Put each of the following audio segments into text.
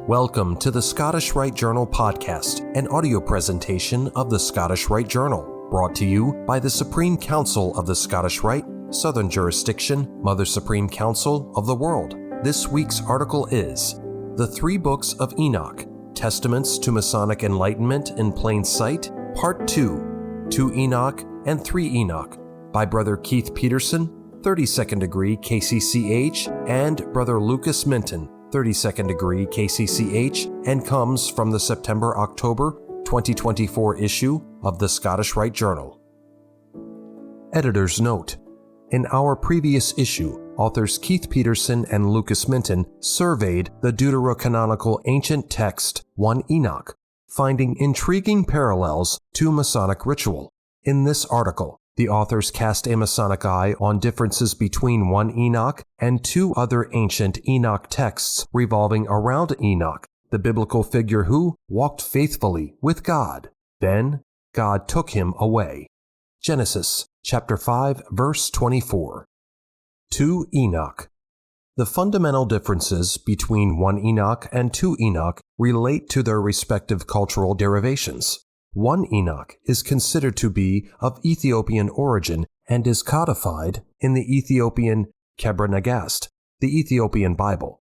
Welcome to the Scottish Rite Journal podcast, an audio presentation of the Scottish Rite Journal, brought to you by the Supreme Council of the Scottish Rite, Southern Jurisdiction, Mother Supreme Council of the World. This week's article is The Three Books of Enoch, Testaments to Masonic Enlightenment in Plain Sight, Part 2, 2 Enoch and 3 Enoch, by Brother Keith Peterson, 32nd degree KCCH, and Brother Lucas Minton, 32nd degree KCCH, and comes from the September-October 2024 issue of the Scottish Rite Journal. Editor's note: in our previous issue, authors Keith Peterson and Lucas Minton surveyed the deuterocanonical ancient text 1 Enoch, finding intriguing parallels to Masonic ritual. In this article, the authors cast a Masonic eye on differences between 1 Enoch and 2 other ancient Enoch texts revolving around Enoch, the biblical figure who walked faithfully with God. Then God took him away. Genesis chapter 5, verse 24. 2 Enoch. The fundamental differences between 1 Enoch and 2 Enoch relate to their respective cultural derivations. 1 Enoch is considered to be of Ethiopian origin and is codified in the Ethiopian Kebra Nagast, the Ethiopian Bible.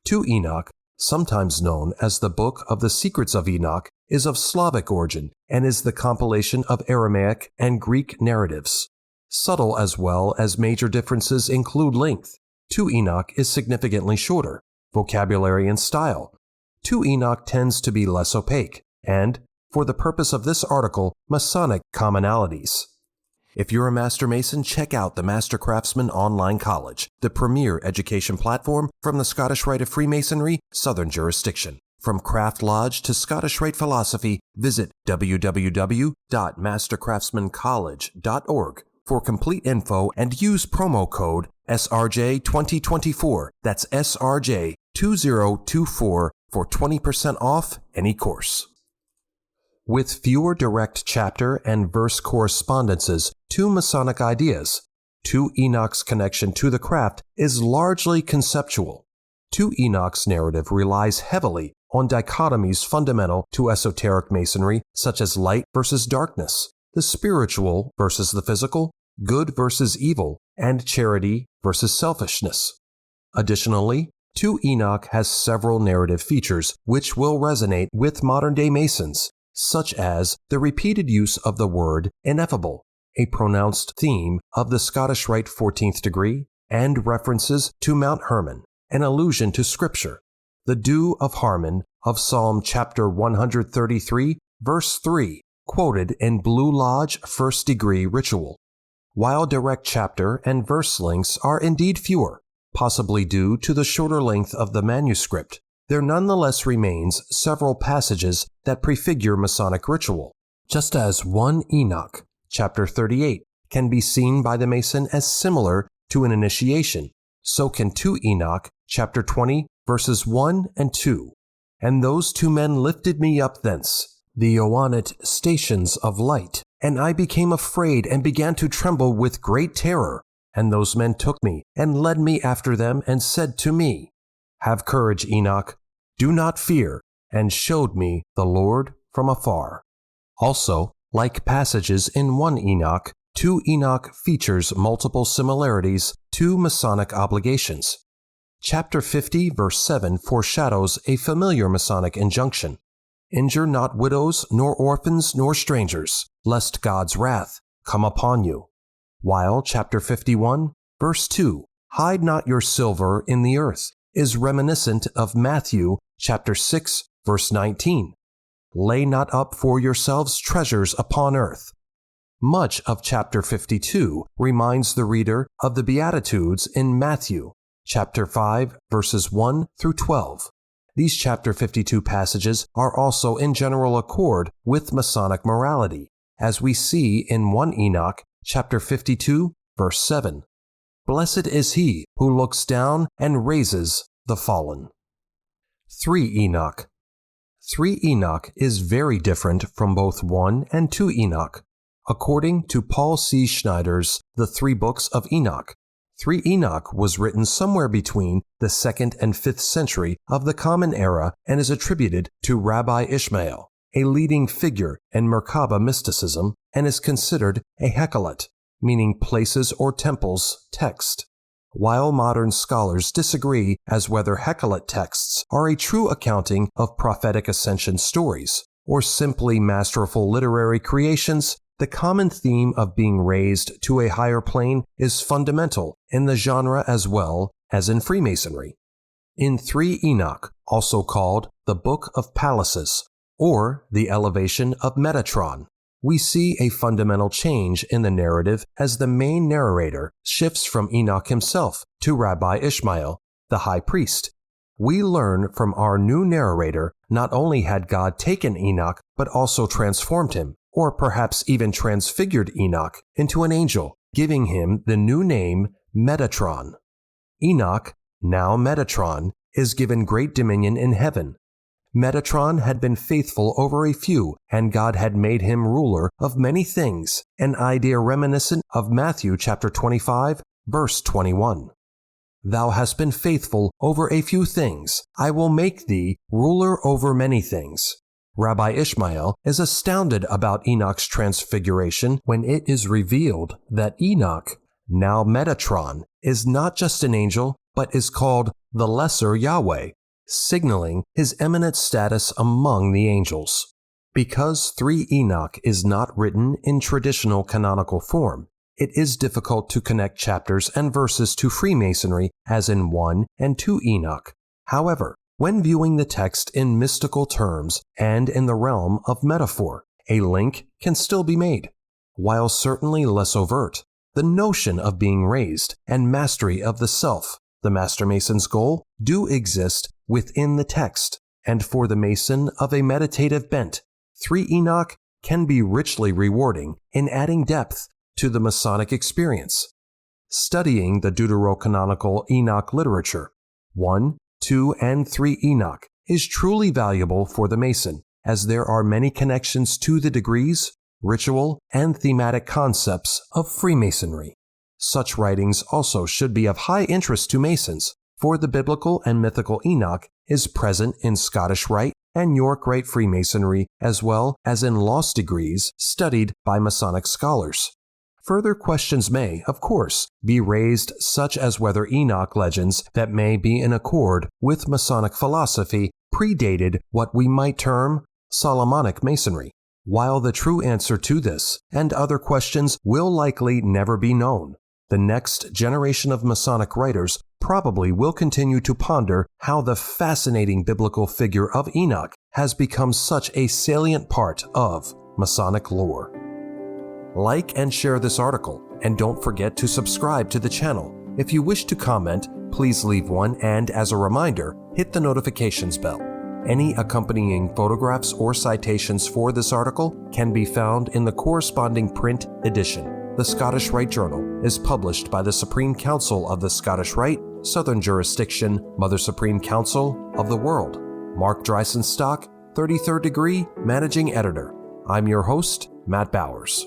2 Enoch, sometimes known as the Book of the Secrets of Enoch, is of Slavic origin and is the compilation of Aramaic and Greek narratives. Subtle as well as major differences include length. 2 Enoch is significantly shorter, vocabulary and style. 2 Enoch tends to be less opaque, and for the purpose of this article, Masonic commonalities. If you're a Master Mason, check out the Master Craftsman Online College, the premier education platform from the Scottish Rite of Freemasonry, Southern Jurisdiction. From Craft Lodge to Scottish Rite philosophy, visit www.mastercraftsmancollege.org for complete info and use promo code SRJ2024, that's SRJ2024 for 20% off any course. With fewer direct chapter and verse correspondences to Masonic ideas, 2 Enoch's connection to the craft is largely conceptual. 2 Enoch's narrative relies heavily on dichotomies fundamental to esoteric Masonry, such as light versus darkness, the spiritual versus the physical, good versus evil, and charity versus selfishness. Additionally, 2 Enoch has several narrative features which will resonate with modern-day Masons, such as the repeated use of the word ineffable, a pronounced theme of the Scottish Rite 14th degree, and references to Mount Hermon, an allusion to Scripture, the Dew of Harmon of Psalm chapter 133, verse 3, quoted in Blue Lodge 1st degree ritual. While direct chapter and verse lengths are indeed fewer, possibly due to the shorter length of the manuscript, there nonetheless remains several passages that prefigure Masonic ritual. Just as 1 Enoch, chapter 38, can be seen by the Mason as similar to an initiation, so can 2 Enoch, chapter 20, verses 1 and 2. And those 2 men lifted me up thence, the Ioanite stations of light, and I became afraid and began to tremble with great terror. And those men took me and led me after them and said to me, Have courage, Enoch, do not fear, and showed me the Lord from afar. Also, like passages in 1 Enoch, 2 Enoch features multiple similarities to Masonic obligations. Chapter 50, verse 7 foreshadows a familiar Masonic injunction: Injure not widows, nor orphans, nor strangers, lest God's wrath come upon you. While chapter 51, verse 2, Hide not your silver in the earth, is reminiscent of Matthew chapter 6, verse 19. Lay not up for yourselves treasures upon earth. Much of chapter 52 reminds the reader of the Beatitudes in Matthew chapter 5, verses 1 through 12. These chapter 52 passages are also in general accord with Masonic morality, as we see in 1 Enoch chapter 52, verse 7. Blessed is he who looks down and raises the fallen. 3 Enoch. 3 Enoch is very different from both 1 and 2 Enoch. According to Paul C. Schneider's The 3 Books of Enoch, 3 Enoch was written somewhere between the 2nd and 5th century of the Common Era and is attributed to Rabbi Ishmael, a leading figure in Merkaba mysticism, and is considered a Hekelet, meaning places or temples text. While modern scholars disagree as whether Hekelet texts are a true accounting of prophetic ascension stories or simply masterful literary creations, the common theme of being raised to a higher plane is fundamental in the genre as well as in Freemasonry. In 3 Enoch, also called the Book of Palaces, or the Elevation of Metatron, we see a fundamental change in the narrative as the main narrator shifts from Enoch himself to Rabbi Ishmael, the high priest. We learn from our new narrator not only had God taken Enoch, but also transformed him, or perhaps even transfigured Enoch into an angel, giving him the new name Metatron. Enoch, now Metatron, is given great dominion in heaven. Metatron had been faithful over a few, and God had made him ruler of many things, an idea reminiscent of Matthew chapter 25, verse 21. Thou hast been faithful over a few things, I will make thee ruler over many things. Rabbi Ishmael is astounded about Enoch's transfiguration when it is revealed that Enoch, now Metatron, is not just an angel, but is called the Lesser Yahweh, signaling his eminent status among the angels. Because 3 Enoch is not written in traditional canonical form, it is difficult to connect chapters and verses to Freemasonry as in 1 and 2 Enoch. However, when viewing the text in mystical terms and in the realm of metaphor, a link can still be made. While certainly less overt, the notion of being raised and mastery of the self, the Master Mason's goal, do exist within the text, and for the Mason of a meditative bent, 3 Enoch can be richly rewarding in adding depth to the Masonic experience. Studying the deuterocanonical Enoch literature, 1, 2, and 3 Enoch, is truly valuable for the Mason, as there are many connections to the degrees, ritual, and thematic concepts of Freemasonry. Such writings also should be of high interest to Masons, for the biblical and mythical Enoch is present in Scottish Rite and York Rite Freemasonry, as well as in lost degrees studied by Masonic scholars. Further questions may, of course, be raised, such as whether Enoch legends that may be in accord with Masonic philosophy predated what we might term Solomonic Masonry. While the true answer to this and other questions will likely never be known, the next generation of Masonic writers probably will continue to ponder how the fascinating biblical figure of Enoch has become such a salient part of Masonic lore. Like and share this article, and don't forget to subscribe to the channel. If you wish to comment, please leave one, and as a reminder, hit the notifications bell. Any accompanying photographs or citations for this article can be found in the corresponding print edition. The Scottish Rite Journal is published by the Supreme Council of the Scottish Rite, Southern Jurisdiction, Mother Supreme Council of the World. Mark Dreisenstock, 33rd degree, Managing Editor. I'm your host, Matt Bowers.